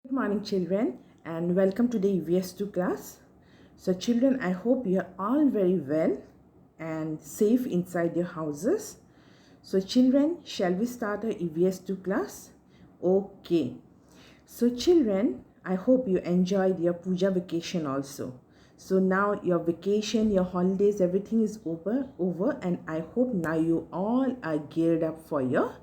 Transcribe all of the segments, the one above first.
Good morning, children, and welcome to the EVS2 class. So, children, I hope you are all very well and safe inside your houses. So, children, shall we start our EVS2 class? Okay. So, children, I hope you enjoyed your puja vacation also. So now your vacation, your holidays, everything is over, and I hope now you all are geared up for your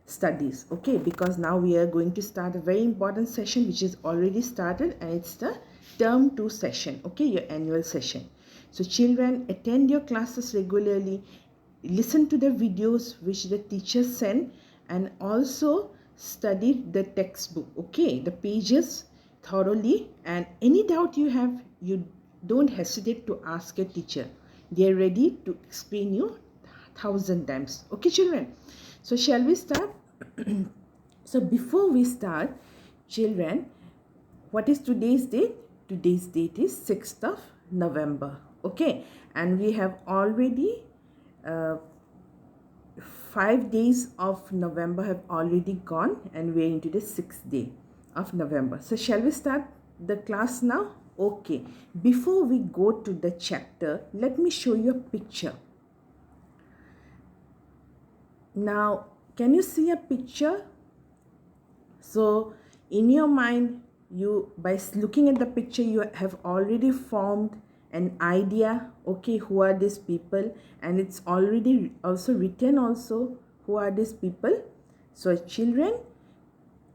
studies. Okay, because now we are going to start a very important session which is already started, and it's the term 2 session. Okay, your annual session. So children, attend your classes regularly, listen to the videos which the teachers send, and also study the textbook, okay, the pages thoroughly. And any doubt you have, you don't hesitate to ask your teacher. They are ready to explain you 1,000 times. Okay, children, so shall we start? So before we start, children, what is today's date? Today's date is 6th of November. Okay, and we have already uh, 5 days of November have already gone, and we're into the 6th day of November. So shall we start the class now? Okay, before we go to the chapter, let me show you a picture. Now, can you see a picture? So in your mind, you, by looking at the picture, you have already formed an idea, okay, who are these people, and it's already also written also who are these people. So children,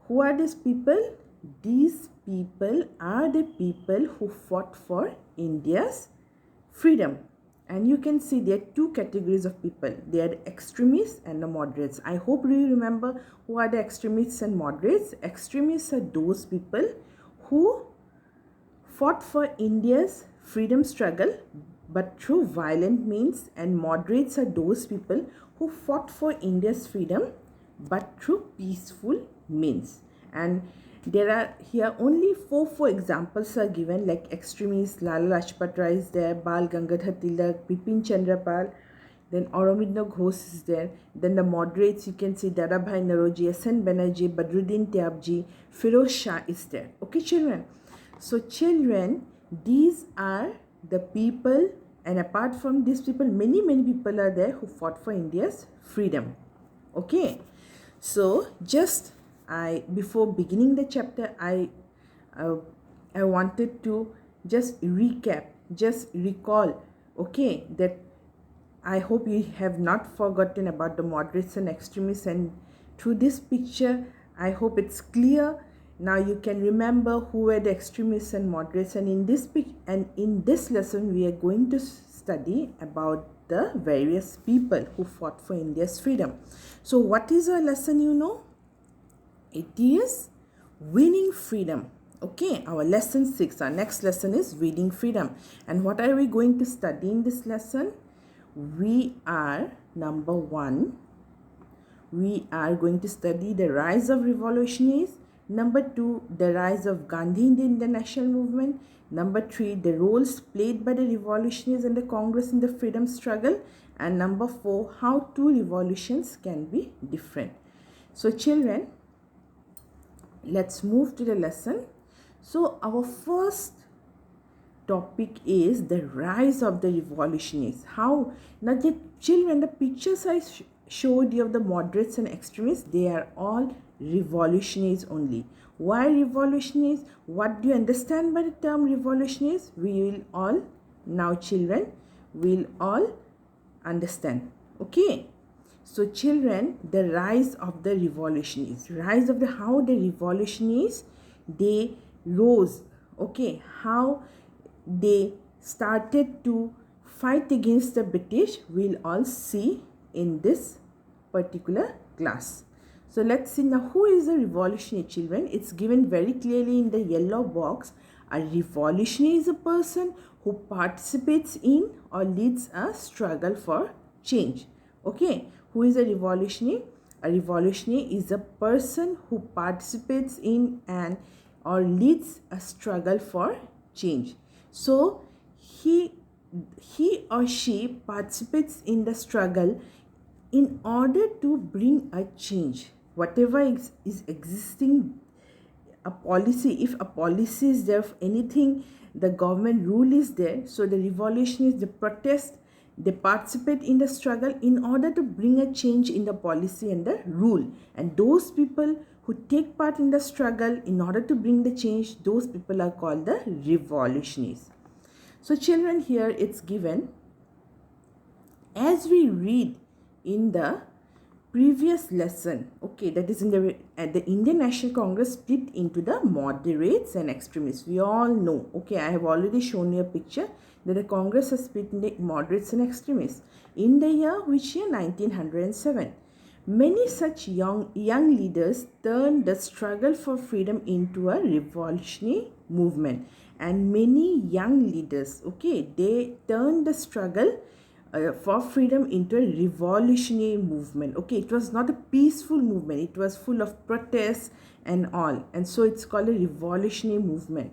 who are these people? These people are the people who fought for India's freedom. And you can see there are two categories of people. They are the extremists and the moderates. I hope you remember who are the extremists and moderates. Extremists are those people who fought for India's freedom struggle but through violent means, and moderates are those people who fought for India's freedom but through peaceful means. And there are here only four examples are given, like extremists. Lala Lajpat Rai is there, Bal Gangadhar Tilak, Bipin Chandra Pal, then Aurobindo Ghosh is there. Then the moderates, you can see Dadabhai Naroji, SN Banerjee, Badruddin Tyabji, Firoz Shah is there. Okay, children. So children, these are the people, and apart from these people, many people are there who fought for India's freedom. Okay, so just before beginning the chapter, uh, I wanted to just recap, just recall, okay, that I hope you have not forgotten about the moderates and extremists, and through this picture, I hope it's clear. Now you can remember who were the extremists and moderates, and in this lesson, we are going to study about the various people who fought for India's freedom. So, what is our lesson? You know, it is winning freedom. Okay, our lesson 6, our next lesson is winning freedom. And what are we going to study in this lesson? We are, number 1, we are going to study the rise of revolutionaries. Number 2, the rise of Gandhi in the international movement. Number 3, the roles played by the revolutionaries and the Congress in the freedom struggle. And number 4, how two revolutions can be different. So children, let's move to the lesson. So our first topic is the rise of the revolutionaries. How? Now the children, the pictures I showed you of the moderates and extremists, they are all revolutionaries only. Why revolutionaries? What do you understand by the term revolutionaries? We will all, now children, will all understand. Okay, so children, the rise of the revolutionaries, rise of the, how the revolutionaries, they rose, okay, how they started to fight against the British, we'll all see in this particular class. So let's see now, who is a revolutionary, children? It's given very clearly in the yellow box. A revolutionary is a person who participates in or leads a struggle for change. Okay, who is a revolutionary? A revolutionary is a person who participates in and or leads a struggle for change. So he or she participates in the struggle in order to bring a change. Whatever is existing a policy, if a policy is there, if anything, the government rule is there, so the revolutionists, they protest, they participate in the struggle in order to bring a change in the policy and the rule. And those people who take part in the struggle in order to bring the change, those people are called the revolutionists. So children, here it's given, as we read in the previous lesson, okay, that is in the Indian National Congress split into the moderates and extremists. We all know, okay, I have already shown you a picture that the Congress has split into moderates and extremists. In the year, which year? 1907. Many such young leaders turned the struggle for freedom into a revolutionary movement. And many young leaders, okay, they turned the struggle for freedom into a revolutionary movement. Okay, it was not a peaceful movement, it was full of protests and all, and so it's called a revolutionary movement.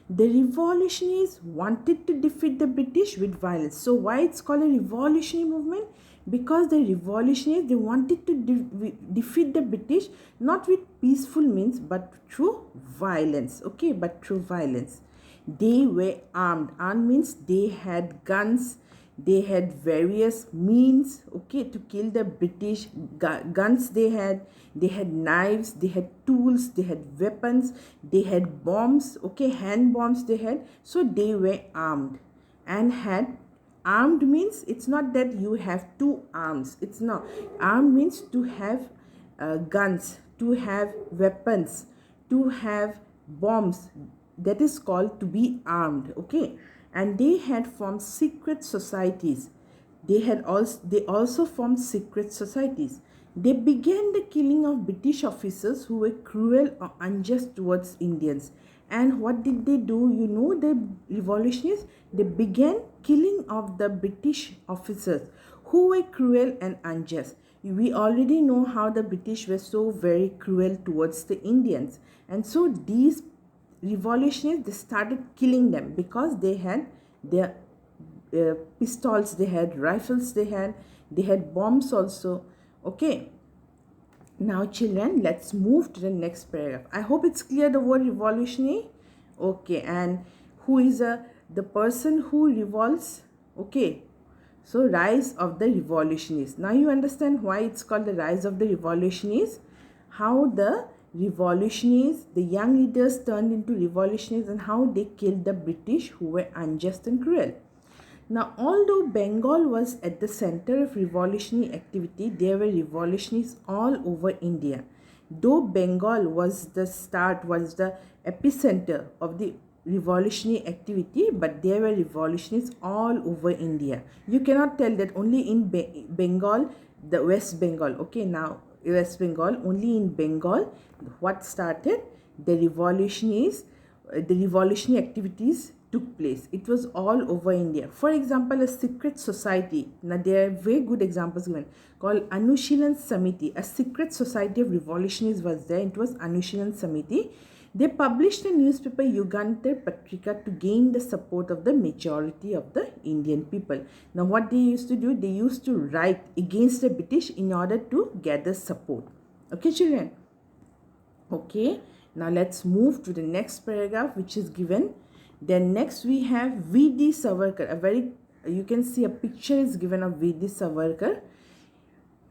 The revolutionists wanted to defeat the British with violence. So why it's called a revolutionary movement? Because the revolutionists, they wanted to defeat the British not with peaceful means but through violence. Okay, but through violence. They were armed. Armed means they had guns, they had various means, okay, to kill the British. Guns they had knives, they had tools, they had weapons, they had bombs, okay, hand bombs they had. So they were armed and had. Armed means it's not that you have two arms, it's not. Armed means to have guns, to have weapons, to have bombs. That is called to be armed, okay. And they had formed secret societies. They also formed secret societies. They began the killing of British officers who were cruel or unjust towards Indians. And what did they do? You know, the revolutionists, they began killing of the British officers who were cruel and unjust. We already know how the British were so very cruel towards the Indians. And so these revolutionists, they started killing them because they had their pistols, they had rifles, they had bombs also. Okay, now children, let's move to the next paragraph. I hope it's clear the word revolutionary. Okay, and who is the person who revolts? Okay, so rise of the revolutionists. Now you understand why it's called the rise of the revolutionists, how the revolutionists, the young leaders turned into revolutionists, and how they killed the British who were unjust and cruel. Now, although Bengal was at the center of revolutionary activity, there were revolutionists all over India. Though Bengal was the epicenter of the revolutionary activity, but there were revolutionists all over India. You cannot tell that only in Bengal, the West Bengal. Okay, now West Bengal, only in Bengal, what started? The revolutionary activities took place. It was all over India. For example, a secret society, now there are very good examples given, called Anushilan Samiti. A secret society of revolutionists was there. It was Anushilan Samiti. They published a newspaper, Yugantar Patrika, to gain the support of the majority of the Indian people. Now what they used to do, they used to write against the British in order to gather support. Okay children? Okay, now let's move to the next paragraph which is given. Then next we have V.D. Savarkar. You can see a picture is given of V.D. Savarkar.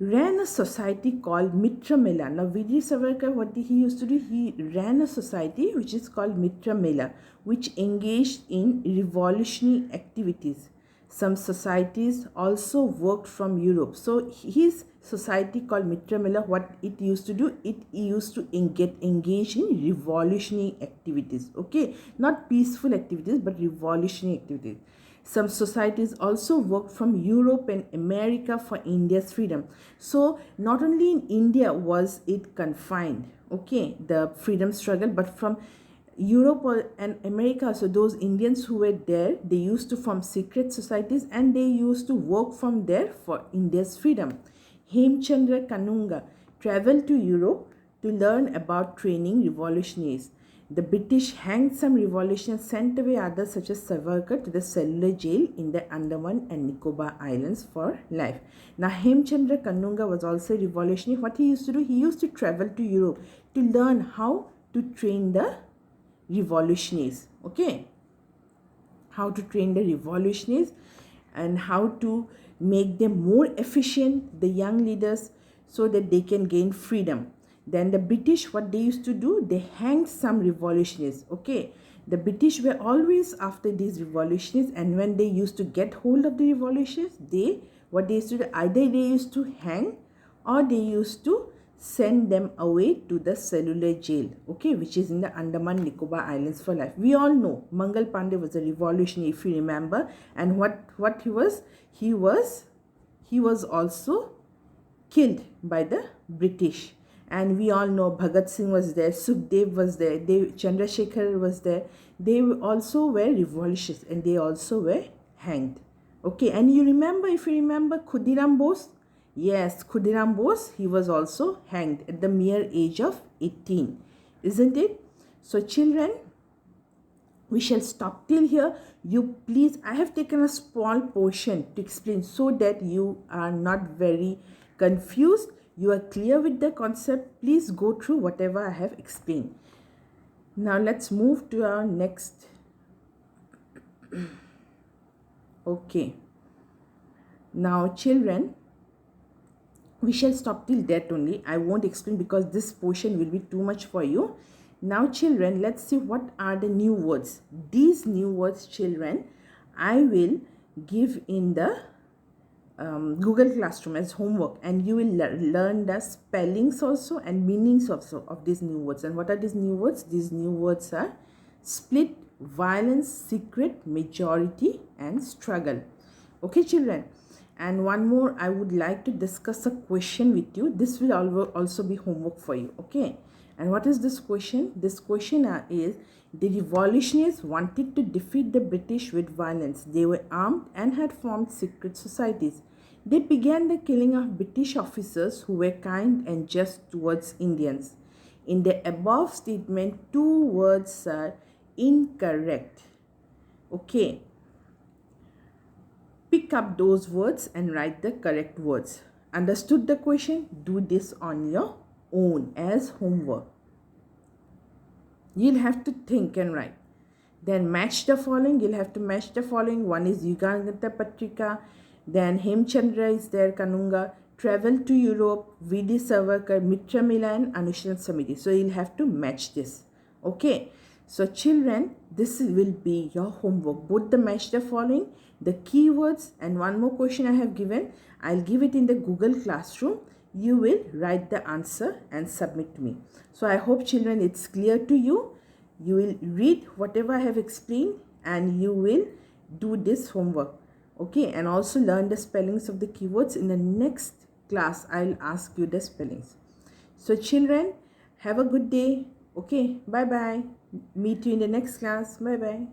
Ran a society called Mitra Mela. Now V.D. Savarkar, what did he used to do? He ran a society which is called Mitra Mela, which engaged in revolutionary activities. Some societies also worked from Europe. So his society called Mitra Mela, what it used to do, it used to engage in revolutionary activities. Okay, not peaceful activities but revolutionary activities. Some societies also worked from Europe and America for India's freedom. So not only in India was it confined, okay, the freedom struggle, but from Europe and America. So those Indians who were there, they used to form secret societies and they used to work from there for India's freedom. Hemchandra Kanunga traveled to Europe to learn about training revolutionaries. The British hanged some revolutionists, sent away others such as Savarkar to the cellular jail in the Andaman and Nicobar Islands for life. Now Hemchandra Kanunga was also a revolutionary. What he used to do, he used to travel to Europe to learn how to train the revolutionaries. Okay, how to train the revolutionaries and how to make them more efficient, the young leaders, so that they can gain freedom. Then the British, what they used to do, they hanged some revolutionaries. Okay, the British were always after these revolutionaries, and when they used to get hold of the revolutionaries, they, what they used to do, either they used to hang or they used to send them away to the cellular jail, okay, which is in the Andaman Nicobar Islands for life. We all know Mangal Pandey was a revolutionary, if you remember, and what he was also killed by the British. And we all know Bhagat Singh was there, Sukhdev was there, Chandrasekhar was there. They also were revolutionists and they also were hanged. Okay, and you remember, if you remember, Khudiram Bose? Yes, Khudiram Bose, he was also hanged at the mere age of 18, isn't it? So children, we shall stop till here. You please, I have taken a small portion to explain so that you are not very confused. You are clear with the concept. Please go through whatever I have explained. Now let's move to our next. Okay. Now children, we shall stop till that only. I won't explain because this portion will be too much for you. Now children, let's see what are the new words. These new words, children, I will give in the Google Classroom as homework, and you will learn the spellings also and meanings also of these new words. And what are these new words? These new words are split, violence, secret, majority, and struggle. Okay children, and one more, I would like to discuss a question with you. This will also be homework for you. Okay, and what is this question? This question is, the revolutionists wanted to defeat the British with violence. They were armed and had formed secret societies. They began the killing of British officers who were kind and just towards Indians. In the above statement, two words are incorrect. Okay. Pick up those words and write the correct words. Understood the question? Do this on your own as homework. You'll have to think and write. Then match the following. You'll have to match the following. One is Yugandhar Patrika. Then Hemchandra is there, Kanunga. Travel to Europe, V.D. Savarkar, Mitra Mila and Anushan Samiti. So you'll have to match this. Okay. So children, this will be your homework. Both the match the following, the keywords, and one more question I have given. I'll give it in the Google Classroom. You will write the answer and submit to me. So I hope children it's clear to you. You will read whatever I have explained and you will do this homework. Okay, and also learn the spellings of the keywords. In the next class, I'll ask you the spellings. So children, have a good day. Okay, bye-bye. Meet you in the next class. Bye-bye.